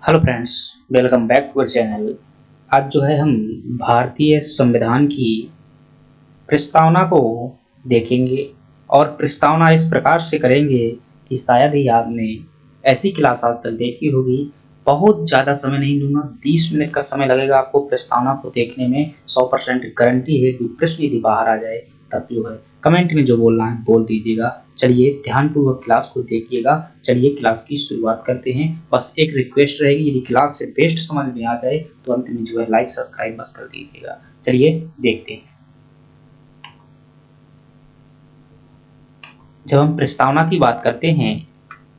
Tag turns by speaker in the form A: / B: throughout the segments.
A: Hello friends, welcome back to our channel. आज जो है हम भारतीय संविधान की प्रस्तावना को देखेंगे और प्रस्तावना इस प्रकार से करेंगे कि शायद ही आपने ऐसी क्लास आज तक देखी होगी। बहुत ज़्यादा समय नहीं लूँगा, 20 मिनट का समय लगेगा आपको प्रस्तावना को देखने में। 100% गारंटी है कि प्रश्न यदि बाहर आ जाए तब जो है कमेंट में जो बोलना है बोल दीजिएगा। चलिए ध्यानपूर्वक क्लास को देखिएगा। चलिए क्लास की शुरुआत करते हैं। बस एक रिक्वेस्ट रहेगी, यदि क्लास से बेस्ट समझ में आ जाए तो अंत में जो है लाइक सब्सक्राइब बस कर दीजिएगा। चलिए देखते हैं। जब हम प्रस्तावना की बात करते हैं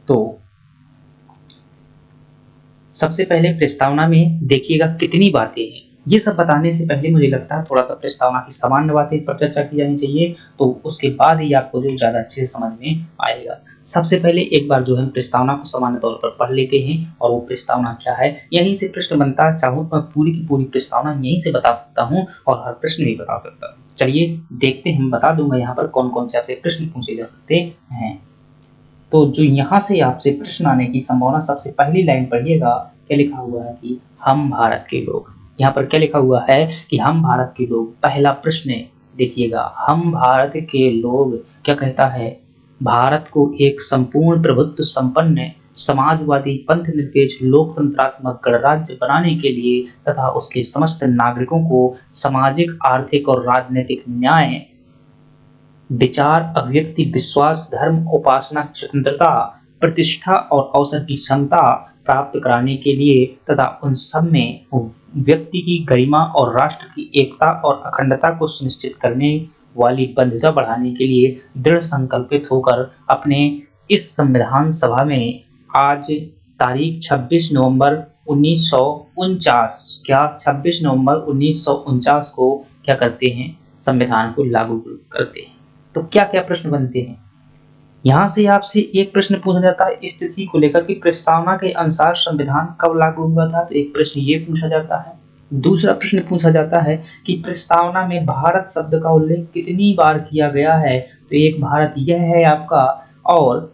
A: तो सबसे पहले प्रस्तावना में देखिएगा कितनी बातें हैं। ये सब बताने से पहले मुझे लगता है थोड़ा सा प्रस्तावना की सामान्य बातें पर चर्चा की जानी चाहिए, तो उसके बाद ही आपको जो ज़्यादा अच्छे से समझ में आएगा। सबसे पहले एक बार जो है प्रस्तावना को सामान्य तौर पर पढ़ लेते हैं और वो प्रस्तावना क्या है। यहीं से प्रश्न बनता है, चाहूँ तो मैं पूरी की पूरी प्रस्तावना यहीं से बता सकता हूँ और हर प्रश्न भी बता सकता हूँ। चलिए देखते हैं, बता दूंगा यहाँ पर कौन कौन से आपसे प्रश्न पूछे जा सकते हैं। तो जो यहाँ से आपसे प्रश्न आने की संभावना, सबसे पहली लाइन पढ़िएगा। क्या लिखा हुआ है कि हम भारत के लोग। यहाँ पर क्या लिखा हुआ है कि हम भारत के लोग। पहला प्रश्न देखिएगा, हम भारत के लोग क्या कहता है। भारत को एक संपूर्ण प्रभुत्व संपन्न समाजवादी पंथ निरपेक्ष लोकतंत्रात्मक गणराज्य बनाने के लिए तथा उसके समस्त नागरिकों को सामाजिक आर्थिक और राजनीतिक न्याय, विचार अभिव्यक्ति विश्वास धर्म उपासना स्वतंत्रता प्रतिष्ठा और अवसर की क्षमता प्राप्त कराने के लिए तथा उन सब में व्यक्ति की गरिमा और राष्ट्र की एकता और अखंडता को सुनिश्चित करने वाली बंधुता बढ़ाने के लिए दृढ़ संकल्पित होकर अपने इस संविधान सभा में आज तारीख 26 नवंबर 1949 क्या 26 नवंबर 1949 को क्या करते हैं, संविधान को लागू करते हैं। तो क्या क्या प्रश्न बनते हैं यहाँ से। आपसे एक प्रश्न पूछा जाता है स्थिति को लेकर कि प्रस्तावना के अनुसार संविधान कब लागू हुआ था, तो एक प्रश्न ये पूछा जाता है। दूसरा प्रश्न पूछा जाता है कि प्रस्तावना में भारत शब्द का उल्लेख कितनी बार किया गया है, तो एक भारत यह है आपका और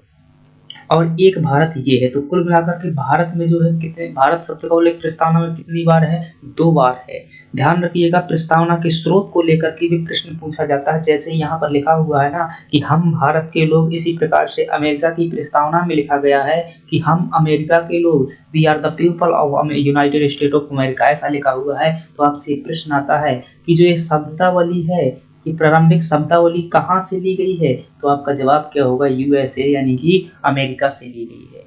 A: एक भारत ये है। तो कुल मिलाकर के भारत में जो है कितने, भारत शब्द का उल्लेख प्रस्तावना में कितनी बार है, 2 बार है। ध्यान रखिएगा, प्रस्तावना के स्रोत को लेकर के भी प्रश्न पूछा जाता है। जैसे यहाँ पर लिखा हुआ है ना कि हम भारत के लोग, इसी प्रकार से अमेरिका की प्रस्तावना में लिखा गया है कि हम अमेरिका के लोग, we are the people of United State of America, ऐसा लिखा हुआ है। तो आपसे प्रश्न आता है कि जो ये शब्दावली है, कि प्रारंभिक शब्दावली कहाँ से ली गई है, तो आपका जवाब क्या होगा, यूएसए यानी कि अमेरिका से ली गई है।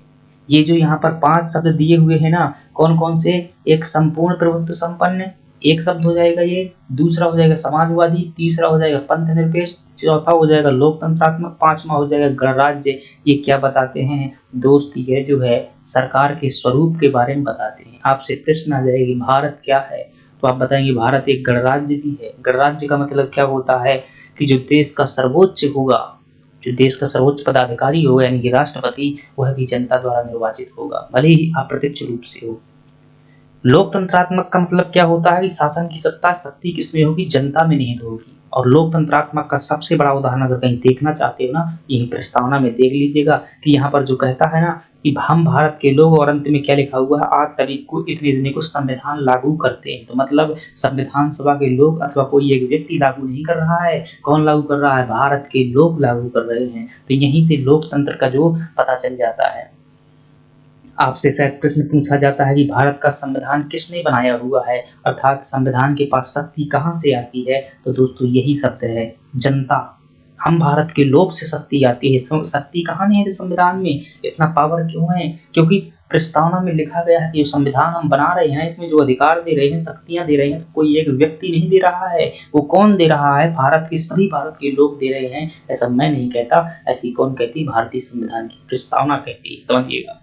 A: ये जो यहाँ पर 5 शब्द दिए हुए हैं ना, कौन कौन से, एक संपूर्ण प्रभुत्व संपन्न एक शब्द हो जाएगा ये, दूसरा हो जाएगा समाजवादी, तीसरा हो जाएगा पंथ निरपेक्ष, चौथा हो जाएगा लोकतंत्रात्मक, पांचवा हो जाएगा गणराज्य। ये क्या बताते हैं दोस्त, ये जो है सरकार के स्वरूप के बारे में बताते हैं। आपसे प्रश्न आ जाएगी भारत क्या है, तो आप बताएंगे भारत एक गणराज्य भी है। गणराज्य का मतलब क्या होता है कि जो देश का सर्वोच्च होगा, जो देश का सर्वोच्च पदाधिकारी होगा यानी कि राष्ट्रपति, वह भी जनता द्वारा निर्वाचित होगा, भले ही अप्रत्यक्ष रूप से हो। लोकतंत्रात्मक का मतलब क्या होता है कि शासन की सत्ता, शक्ति किसमें होगी, जनता में निहित होगी। और लोकतंत्रात्मक का सबसे बड़ा उदाहरण अगर कहीं देखना चाहते हो ना, यही प्रस्तावना में देख लीजिएगा कि यहाँ पर जो कहता है ना कि हम भारत के लोग, और अंत में क्या लिखा हुआ है, 8 तारीख को इतने दिन को संविधान लागू करते हैं। तो मतलब संविधान सभा के लोग अथवा कोई एक व्यक्ति लागू नहीं कर रहा है। कौन लागू कर रहा है, भारत के लोग लागू कर रहे हैं। तो यहीं से लोकतंत्र का जो पता चल जाता है। आपसे शायद प्रश्न पूछा जाता है कि भारत का संविधान किसने बनाया हुआ है, अर्थात संविधान के पास शक्ति कहाँ से आती है, तो दोस्तों यही शब्द है, जनता। हम भारत के लोग से शक्ति आती है। शक्ति कहाँ नहीं है संविधान में, इतना पावर क्यों है, क्योंकि प्रस्तावना में लिखा गया है कि जो संविधान हम बना रहे हैं, इसमें जो अधिकार दे रहे हैं, शक्तियां दे रहे हैं, तो कोई एक व्यक्ति नहीं दे रहा है। वो कौन दे रहा है, भारत के सभी भारत के लोग दे रहे हैं। ऐसा मैं नहीं कहता, ऐसी कौन कहती, भारतीय संविधान की प्रस्तावना कहती है, समझिएगा।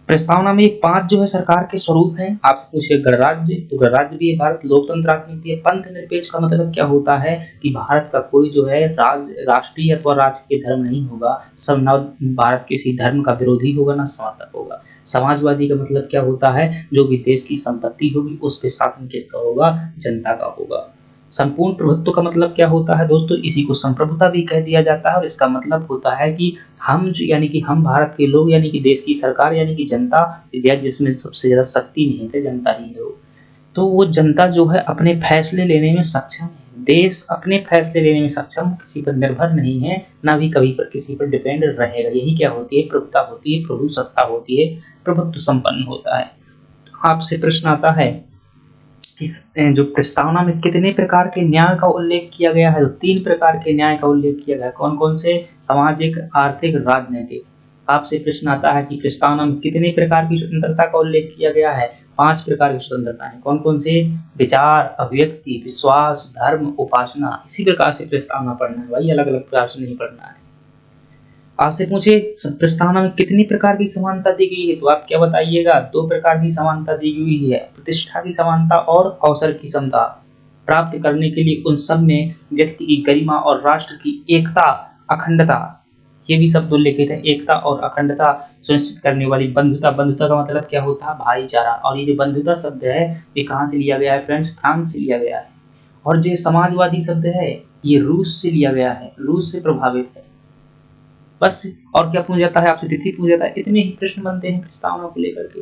A: प्रस्तावना में 5 जो है सरकार के स्वरूप हैं। आपसे पूछिए गणराज्य, तो गणराज्य भी है भारत, लोकतंत्रात्मक भी है। पंथ निरपेक्ष का मतलब क्या होता है कि भारत का कोई जो है राष्ट्रीय अथवा राजकीय धर्म नहीं होगा, सब न भारत किसी धर्म का विरोधी होगा न समर्थक होगा। समाजवादी का मतलब क्या होता है, जो भी देश की संपत्ति होगी उस पर शासन किसका होगा, जनता का होगा। संपूर्ण प्रभुत्व का मतलब क्या होता है दोस्तों, इसी को संप्रभुता भी कह दिया जाता है। और इसका मतलब होता है कि हम यानी कि हम भारत के लोग यानी कि देश की सरकार यानी कि जनता, या जिसमें सबसे ज़्यादा शक्ति नहीं है जनता ही है वो, तो वो जनता जो है अपने फैसले लेने में सक्षम है। देश अपने फैसले लेने में सक्षम, किसी पर निर्भर नहीं है, ना भी कभी पर किसी पर डिपेंड रहेगा। यही क्या होती है, प्रभुता होती है, प्रभु सत्ता होती है, प्रभुत्व संपन्न होता है। आपसे प्रश्न आता है इस जो प्रस्तावना में कितने प्रकार के न्याय का उल्लेख किया गया है, तो 3 प्रकार के न्याय का उल्लेख किया गया है। कौन कौन से, सामाजिक, आर्थिक, राजनीतिक। आपसे प्रश्न आता है कि प्रस्तावना में कितने प्रकार की स्वतंत्रता का उल्लेख किया गया है, 5 प्रकार की स्वतंत्रता है। कौन कौन से, विचार, अभिव्यक्ति, विश्वास, धर्म, उपासना। इसी प्रकार से प्रस्तावना पढ़ना है भाई, अलग अलग प्रकार से नहीं पढ़ना है। आपसे पूछे प्रस्तावना में कितनी प्रकार की समानता दी गई है, तो आप क्या बताइएगा, 2 प्रकार की समानता दी गई है, प्रतिष्ठा की समानता और अवसर की समता प्राप्त करने के लिए उन सब में व्यक्ति की गरिमा और राष्ट्र की एकता, अखंडता, ये भी शब्द उल्लेखित है। एकता और अखंडता सुनिश्चित करने वाली बंधुता। बंधुता का मतलब क्या होता है, भाईचारा। और ये जो बंधुता शब्द है ये कहाँ से लिया गया है फ्रेंड्स, फ्रांस से लिया गया है। और जो समाजवादी शब्द है ये रूस से लिया गया है, रूस से प्रभावित है। बस, और क्या पूछा जाता है आपसे, तिथि पूछा जाता है। इतने ही प्रश्न बनते हैं प्रस्तावना को लेकर के।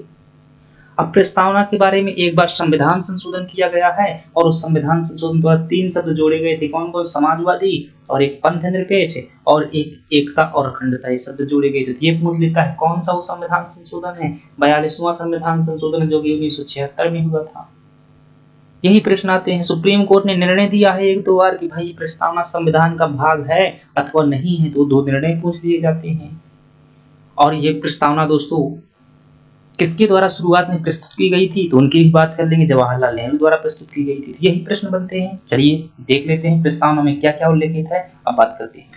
A: अब प्रस्तावना के बारे में एक बार संविधान संशोधन किया गया है, और उस संविधान संशोधन द्वारा 3 शब्द जोड़े गए थे। कौन कौन, समाजवादी, और एक पंथ निरपेक्ष, और एक एकता और अखंडता, ये शब्द जोड़े गए थे। तो ये पूछ लेता है कौन सा वो संविधान संशोधन है, 42वां संविधान संशोधन जो कि 1976 में हुआ था। यही प्रश्न आते हैं। सुप्रीम कोर्ट ने निर्णय दिया है 1-2 बार कि भाई ये प्रस्तावना संविधान का भाग है अथवा नहीं है, तो 2 निर्णय पूछ लिए जाते हैं। और ये प्रस्तावना दोस्तों किसके द्वारा शुरुआत में प्रस्तुत की गई थी, तो उनकी भी बात कर लेंगे, जवाहरलाल नेहरू द्वारा प्रस्तुत की गई थी। तो यही प्रश्न बनते हैं। चलिए देख लेते हैं प्रस्तावना में क्या क्या उल्लेखित है, अब बात करते हैं।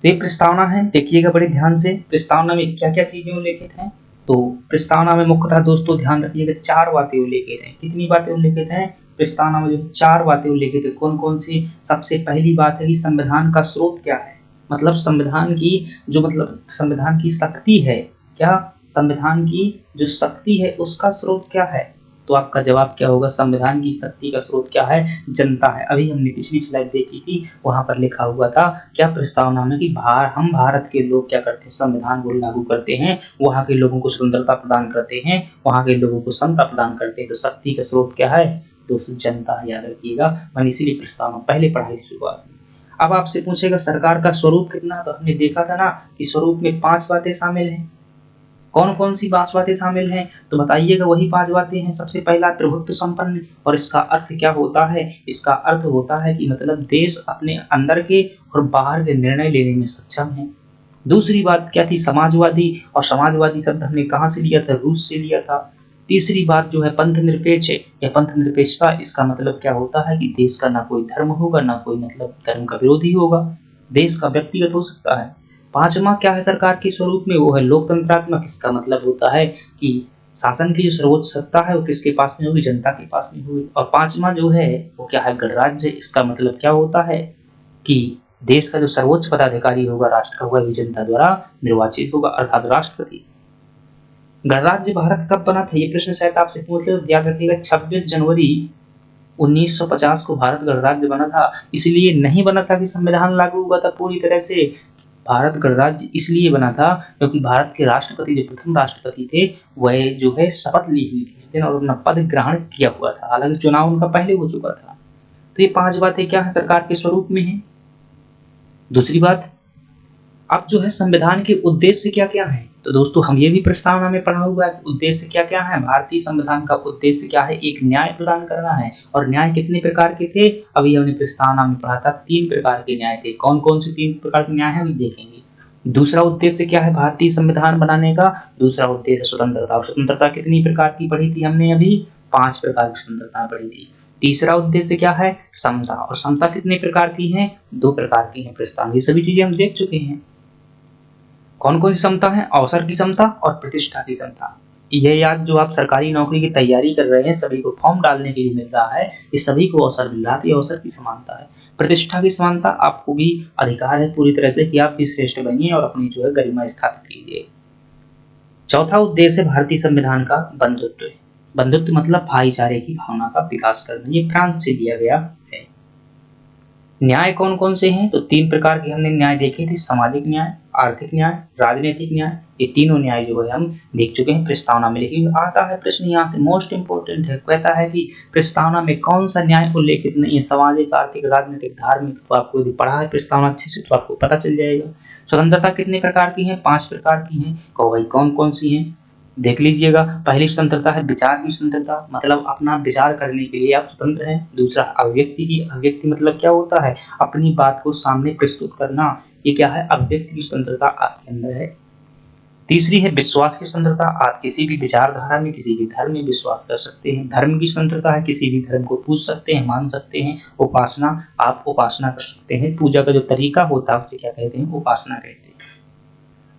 A: तो ये प्रस्तावना है, देखिएगा बड़े ध्यान से, प्रस्तावना में क्या क्या चीजें उल्लेखित हैं। तो प्रस्तावना में मुख्यतः दोस्तों ध्यान रखिएगा 4 बातें उल्लेखित हैं। कितनी बातें उल्लेखित हैं प्रस्तावना में, जो 4 बातें उल्लेखित है। कौन कौन सी, सबसे पहली बात है कि संविधान का स्रोत क्या है, मतलब संविधान की जो मतलब संविधान की शक्ति है, क्या संविधान की जो शक्ति है उसका स्रोत क्या है, तो आपका जवाब क्या होगा, संविधान की शक्ति का स्रोत क्या है, जनता है। अभी हमने पिछली स्लाइड देखी थी, वहां पर लिखा हुआ था क्या प्रस्तावना में कि हम भारत के लोग क्या करते हैं, संविधान को लागू करते हैं, वहां के लोगों को स्वतंत्रता प्रदान करते हैं, वहां के लोगों को समता प्रदान करते हैं। तो शक्ति का स्रोत क्या है दोस्तों, जनता, याद रखिएगा। मैंने इसीलिए प्रस्तावना पहले पढ़ाई की शुरुआत में। अब आपसे पूछेगा सरकार का स्वरूप कितना, तो हमने देखा था ना कि स्वरूप में 5 बातें शामिल हैं। कौन कौन सी 5 बातें शामिल हैं, तो बताइएगा। वही 5 बातें हैं। सबसे पहला प्रभुत्व संपन्न, और इसका अर्थ क्या होता है, इसका अर्थ होता है कि मतलब देश अपने अंदर के और बाहर के निर्णय लेने में सक्षम है। दूसरी बात क्या थी, समाजवादी, और समाजवादी शब्द हमने कहाँ से लिया था, रूस से लिया था। तीसरी बात जो है पंथ निरपेक्ष है, या पंथ निरपेक्षता, इसका मतलब क्या होता है कि देश का ना कोई धर्म होगा, ना कोई मतलब धर्म का विरोधी होगा, देश का व्यक्तिगत हो सकता है। 5वां क्या है सरकार के स्वरूप में, वो है लोकतंत्रात्मक। इसका मतलब होता है कि शासन की जो सर्वोच्च सत्ता है वो किसके पास में होगी, जनता के पास में होगी। और 5वां जो है वो क्या है, गणराज्य। इसका मतलब क्या होता है कि देश का जो सर्वोच्च पदाधिकारी होगा राष्ट्र का, वह भी जनता द्वारा निर्वाचित होगा, अर्थात राष्ट्रपति। गणराज्य भारत कब बना था, ये प्रश्न शायद आपसे पूछ ले, तो याद रखिएगा 26 जनवरी 1950 को भारत गणराज्य बना था। इसलिए नहीं बना था कि संविधान लागू हुआ था पूरी तरह से। भारत गणराज्य इसलिए बना था क्योंकि भारत के राष्ट्रपति, जो प्रथम राष्ट्रपति थे, वह जो है शपथ ली हुई थी और अपना पद ग्रहण किया हुआ था। हालांकि चुनाव उनका पहले हो चुका था। तो ये 5 बातें क्या है, सरकार के स्वरूप में है। दूसरी बात, अब जो है संविधान के उद्देश्य क्या क्या है, तो दोस्तों हम ये भी प्रस्तावना में पढ़ा हुआ है। उद्देश्य क्या क्या है, भारतीय संविधान का उद्देश्य क्या है, एक न्याय प्रदान करना है। और न्याय कितने प्रकार के थे, अभी हमने प्रस्तावना में पढ़ा था 3 प्रकार के न्याय थे। कौन कौन से 3 प्रकार के न्याय है अभी देखेंगे। दूसरा उद्देश्य क्या है भारतीय संविधान बनाने का, दूसरा उद्देश्य स्वतंत्रता। और स्वतंत्रता कितनी प्रकार की पढ़ी थी हमने, अभी 5 प्रकार की स्वतंत्रता पढ़ी थी। तीसरा उद्देश्य क्या है, समता। और समता कितने प्रकार की है, 2 प्रकार की है प्रस्तावना। ये सभी चीजें हम देख चुके हैं। कौन कौन सी समता है, अवसर की समता और प्रतिष्ठा की समता। यह याद जो आप सरकारी नौकरी की तैयारी कर रहे हैं, सभी को फॉर्म डालने के लिए मिल रहा है, ये सभी को अवसर मिल रहा है, ये अवसर की समानता है। प्रतिष्ठा की समानता, आपको भी अधिकार है पूरी तरह से कि आप भी श्रेष्ठ बनिए और अपनी जो है गरिमा स्थापित कीजिए। चौथा उद्देश्य भारतीय संविधान का बंधुत्व है। बंधुत्व मतलब भाईचारे की भावना का विकास करना। ये फ्रांस से लिया गया है। न्याय कौन कौन से हैं? तो 3 प्रकार के हमने न्याय देखे थे, सामाजिक न्याय, आर्थिक न्याय, राजनीतिक न्याय। ये तीनों न्याय जो है हम देख चुके हैं प्रस्तावना में। लेकिन आता है प्रश्न यहाँ से मोस्ट इंपोर्टेंट है, कहता है कि प्रस्तावना में कौन सा न्याय उल्लेखित नहीं है? सामाजिक, आर्थिक, राजनीतिक, धार्मिक। तो आपको यदि पढ़ा है प्रस्तावना अच्छे से तो आपको पता चल जाएगा। स्वतंत्रता कितने प्रकार की है? 5 प्रकार की है। कहो भाई कौन कौन सी है? देख लीजिएगा। पहली स्वतंत्रता है विचार की स्वतंत्रता, मतलब अपना विचार करने के लिए आप स्वतंत्र हैं। दूसरा अभिव्यक्ति की, अभिव्यक्ति मतलब क्या होता है? अपनी बात को सामने प्रस्तुत करना। ये क्या है? अभिव्यक्ति की स्वतंत्रता आपके अंदर है। तीसरी है विश्वास की स्वतंत्रता, आप किसी भी विचारधारा में, किसी भी धर्म में विश्वास कर सकते हैं। धर्म की स्वतंत्रता है, किसी भी धर्म को पूज सकते हैं, मान सकते हैं। उपासना, आप उपासना कर सकते हैं। पूजा का जो तरीका होता है उसे क्या कहते हैं? उपासना कहते हैं।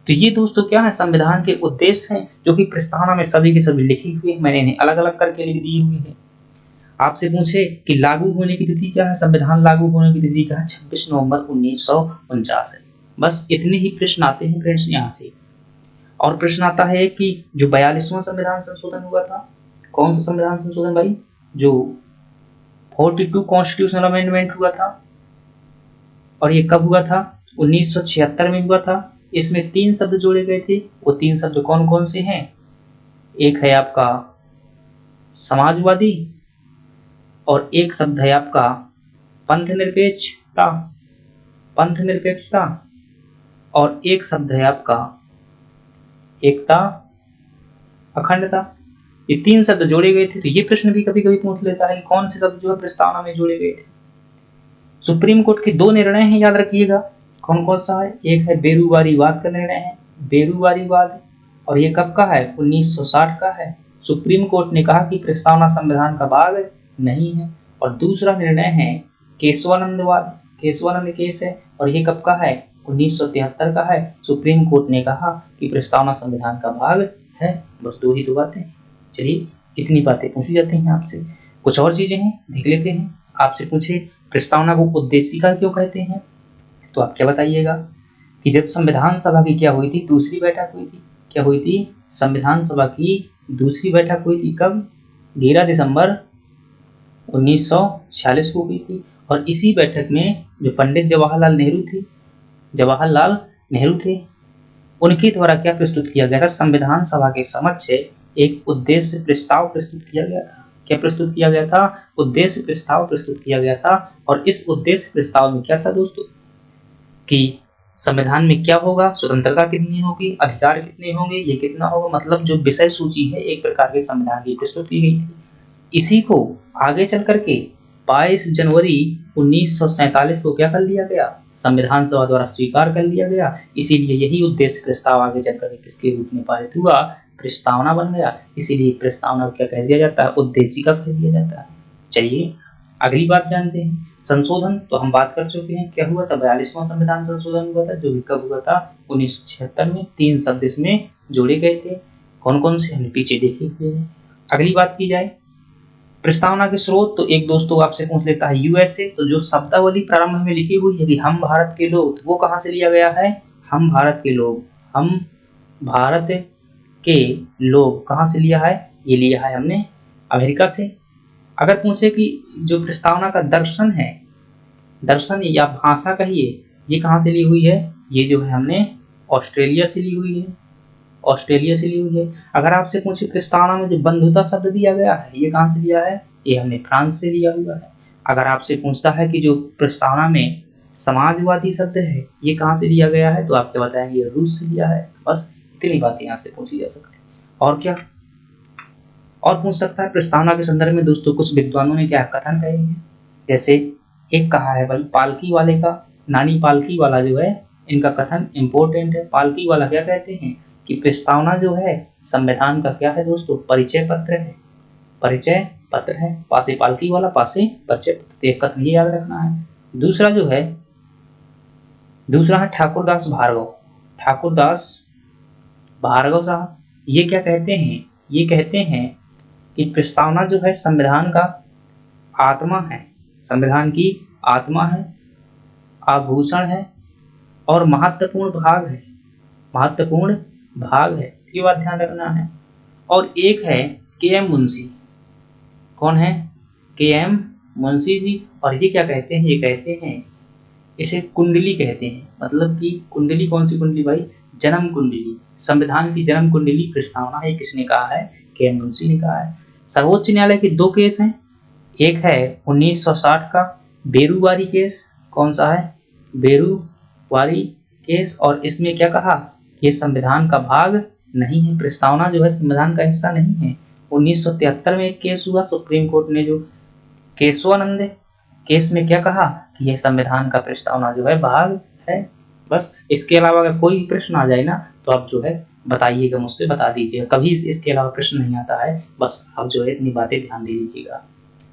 A: तो ये दोस्तों क्या है? संविधान के उद्देश्य हैं, जो कि प्रस्तावना में सभी के सभी लिखे हुए हैं। मैंने इन्हें अलग अलग करके लिख दिए हुए हैं। आपसे पूछे कि लागू होने की तिथि क्या है? संविधान लागू होने की तिथि क्या है? 26 नवंबर 1949 है। बस इतने ही प्रश्न आते हैं फ्रेंड्स यहाँ से। और प्रश्न आता है कि जो 42वां संविधान संशोधन हुआ था, कौन सा संविधान संशोधन भाई? जो 42 कॉन्स्टिट्यूशनल अमेंडमेंट हुआ था, और ये कब हुआ था? 1976 में हुआ था। इसमें 3 शब्द जोड़े गए थे। वो 3 शब्द कौन कौन से हैं? एक है आपका समाजवादी, और एक शब्द है आपका पंथ निरपेक्षता, पंथ निरपेक्षता, और एक शब्द है आपका एकता, अखंडता। ये 3 शब्द जोड़े गए थे। तो ये प्रश्न भी कभी कभी पूछ लेता है कि कौन से शब्द जो है प्रस्तावना में जोड़े गए थे। सुप्रीम कोर्ट के 2 निर्णय हैं, याद रखिएगा। कौन कौन सा है? एक है बेरूवारीवाद का निर्णय है, बेरूवारीवाद, और ये कब का है? 1960 का है। सुप्रीम कोर्ट ने कहा कि प्रस्तावना संविधान का भाग नहीं है। और दूसरा निर्णय है केशवानंदवाद, केशवानंद केस है, और ये कब का है? 1973 का है। सुप्रीम कोर्ट ने कहा कि प्रस्तावना संविधान का भाग है। बस 2 ही तो बातें। चलिए, इतनी बातें पूछी जाती हैं आपसे। कुछ और चीजें हैं, देख लेते हैं। आपसे पूछे प्रस्तावना को उद्देशिका क्यों कहते हैं, तो आप क्या बताइएगा? कि जब संविधान सभा की क्या हुई थी? दूसरी बैठक हुई थी। क्या हुई थी? संविधान सभा की दूसरी बैठक हुई थी। कब? 11 दिसंबर 1946 को हुई थी। और इसी बैठक में जो पंडित जवाहरलाल नेहरू थे, जवाहरलाल नेहरू थे, उनके द्वारा क्या प्रस्तुत किया गया था? संविधान सभा के समक्ष एक उद्देश्य प्रस्ताव प्रस्तुत किया गया था। क्या प्रस्तुत किया गया था? उद्देश्य प्रस्ताव प्रस्तुत किया गया था। और इस उद्देश्य प्रस्ताव में क्या था दोस्तों? कि संविधान में क्या होगा, स्वतंत्रता कितनी होगी, अधिकार कितने होंगे, ये कितना होगा, मतलब जो विषय सूची है एक प्रकार के संविधान की प्रस्तुत की गई थी। इसी को आगे चल करके 22 जनवरी 1947 को क्या कर लिया गया? संविधान सभा द्वारा स्वीकार कर लिया गया। इसीलिए यही उद्देश्य प्रस्ताव आगे चल करके किसके रूप में पारित हुआ? प्रस्तावना बन गया। इसीलिए प्रस्तावना को क्या कह दिया जाता है? उद्देशिका कह दिया जाता है। चलिए अगली बात जानते हैं। संशोधन तो हम बात कर चुके हैं, क्या हुआ था? 42वां संविधान संशोधन हुआ था, जो कि कब हुआ था? 1976 में। 3 शब्द इसमें जोड़े गए थे। कौन कौन से हमने पीछे देखे हुए हैं। अगली बात की जाए प्रस्तावना के स्रोत, तो एक दोस्तों आपसे पूछ लेता है यूएसए। तो जो शब्दावली प्रारंभ में लिखी हुई है कि हम भारत के लोग, तो वो कहाँ से लिया गया है? हम भारत के लोग, हम भारत के लोग कहाँ से लिया है? ये लिया है हमने अमेरिका से। अगर पूछे कि जो प्रस्तावना का दर्शन है, दर्शन या भाषा कहिए, ये कहाँ से ली हुई है? ये जो है हमने ऑस्ट्रेलिया से ली हुई है, ऑस्ट्रेलिया से ली हुई है। अगर आपसे पूछे प्रस्तावना में जो बंधुता शब्द दिया गया है, ये कहाँ से लिया है? ये हमने फ्रांस से लिया हुआ है। अगर आपसे पूछता है कि जो प्रस्तावना में समाजवादी शब्द है, ये कहाँ से लिया गया है, तो आप क्या बताएंगे? रूस से लिया है। बस इतनी बातें आपसे पूछी जा सकती है। और क्या और पूछ सकता है? प्रस्तावना के संदर्भ में दोस्तों कुछ विद्वानों ने क्या कथन कहे हैं। जैसे एक कहा है भाई पालकी वाले का, नानी पालकी वाला जो है, इनका कथन इंपॉर्टेंट है। पालकी वाला क्या कहते हैं कि प्रस्तावना जो है संविधान का क्या है दोस्तों? परिचय पत्र है, परिचय पत्र है। पासे पालकी वाला, पासे परिचय पत्र। तो एक कथन ये याद रखना है। दूसरा जो है, दूसरा है ठाकुरदास भार्गव, ठाकुरदास भार्गव साहब। ये क्या कहते हैं? ये कहते हैं कि प्रस्तावना जो है संविधान का आत्मा है, संविधान की आत्मा है, आभूषण है और महत्वपूर्ण भाग है, महत्वपूर्ण भाग है। ये बात ध्यान रखना है। और एक है के एम मुंशी। कौन है? के एम मुंशी जी। और ये क्या कहते हैं? ये कहते हैं, इसे कुंडली कहते हैं। मतलब कि कुंडली, कौन सी कुंडली भाई? जन्म कुंडली। संविधान की जन्म कुंडली प्रस्तावना है, किसने कहा है? के एम मुंशी ने कहा है। सर्वोच्च न्यायालय के 2 केस हैं। एक है 1960 का बेरूवारी केस। कौन सा है? बेरूवारी केस। और इसमें क्या कहा? ये संविधान का भाग नहीं है, प्रस्तावना जो है संविधान का हिस्सा नहीं है। 1973 में एक केस हुआ सुप्रीम कोर्ट ने, जो केशवानंद केस में क्या कहा कि यह संविधान का प्रस्तावना जो है भाग है। बस इसके अलावा अगर कोई भी प्रश्न आ जाए ना तो आप जो है बताइएगा, मुझसे बता दीजिएगा। कभी इसके अलावा प्रश्न नहीं आता है, बस आप जो है इतनी बातें ध्यान दे दीजिएगा।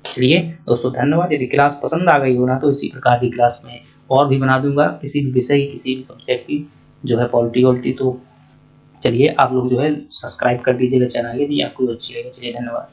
A: चलिए दोस्तों, धन्यवाद। यदि क्लास पसंद आ गई हो ना तो इसी प्रकार की क्लास में और भी बना दूंगा, किसी भी विषय की, किसी भी सब्जेक्ट की जो है पॉलिटी वॉलिटी। तो चलिए आप लोग जो है सब्सक्राइब कर दीजिएगा चैनल, यदि आपको अच्छी लगे। चलिए धन्यवाद।